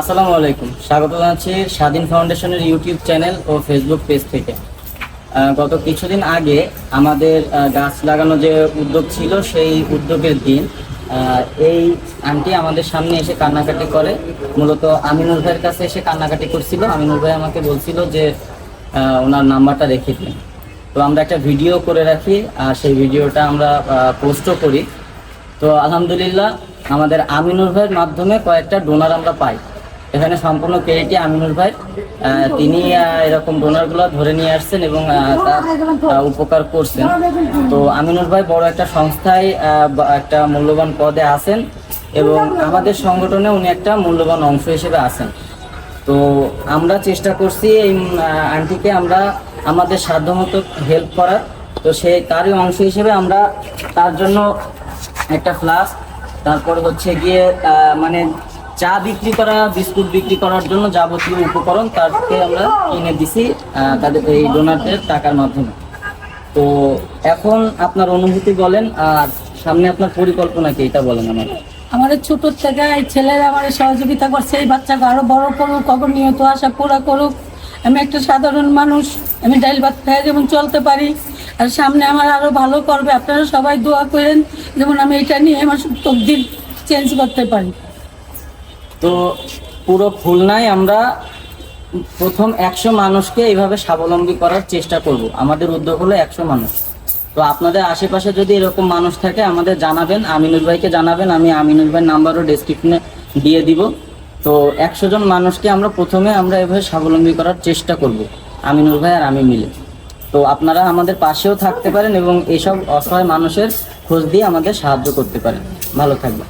আসসালামু আলাইকুম, স্বাগত জানাচ্ছি স্বাধীন ফাউন্ডেশনের ইউটিউব চ্যানেল ও ফেসবুক পেজ থেকে। গত কিছুদিন আগে আমাদের গাছ লাগানো যে উদ্যোগ ছিল, সেই উদ্যোগের দিন এই আন্টি আমাদের সামনে এসে কান্নাকাটি করে। মূলত আমিনুল ভাইয়ের কাছে এসে কান্নাকাটি করছিল। আমিনুল ভাই আমাকে বলছিল যে ওনার নাম্বারটা রেখে দিন। তো আমরা একটা ভিডিও করে রাখি, আর সেই ভিডিওটা আমরা পোস্টও করি। তো আলহামদুলিল্লাহ আমাদের আমিনুল ভাইয়ের মাধ্যমে কয়েকটা ডোনার আমরা পাই। এখানে সম্পূর্ণ ক্রেডিটই আমিনুল ভাই। তিনি এরকম ডোনারগুলো ধরে নিয়ে আসছেন এবং তার উপকার করছেন। তো আমিনুল ভাই বড় একটা সংস্থায় একটা মূল্যবান পদে আছেন এবং আমাদের সংগঠনে উনি একটা মূল্যবান অংশ হিসেবে আছেন। তো আমরা চেষ্টা করছি এই আন্টিকে আমরা আমাদের সাধ্যমতো হেল্প করার। তো তারই অংশ হিসেবে আমরা তার জন্য একটা ফ্লাস্ক, তারপর হচ্ছে গিয়ে মানে চা বিক্রি করা, বিস্কুট বিক্রি করার জন্য যাবতীয় উপকরণ তাদেরকে আমরা কিনে দিছি তাদের এই ডোনারদের টাকার মাধ্যমে। তো এখন আপনার অনুভূতি বলেন, আর সামনে আপনার পরিকল্পনা কি এটা বলেন আমাকে। আমাদের ছোট থেকে এই ছেলেরা আমার সহযোগিতা করছে, এই বাচ্চাকে আরো বড় করুক, কখন নিয়ত আশা পুরা করুক। আমি একটা সাধারণ মানুষ, আমি ডাইল ভাত খেয়ে যেমন চলতে পারি, আর সামনে আমার আরো ভালো করবে। আপনারা সবাই দোয়া করেন যেমন আমি এটা নিয়ে আমার তকদির চেঞ্জ করতে পারি। তো পুরো খুলনায় আমরা প্রথম 100 মানুষকে এইভাবে স্বাবলম্বী করার চেষ্টা করব। আমাদের উদ্যোগ হলো 100 মানুষ। তো আপনাদের আশেপাশে যদি এরকম মানুষ থাকে আমাদের জানাবেন, আমিনুল ভাইকে জানাবেন। আমি আমিনুল ভাইয়ের নাম্বারও ডেসক্রিপশনে দিয়ে দিব। তো 100 জন মানুষকে প্রথমে আমরা এভাবে স্বাবলম্বী করার চেষ্টা করব, আমিনুল ভাই আর আমি মিলে। তো আপনারা আমাদের পাশেও থাকতে পারেন এবং এইসব অসহায় মানুষের খোঁজ দিয়ে আমাদের সাহায্য করতে পারেন। ভালো থাকবেন।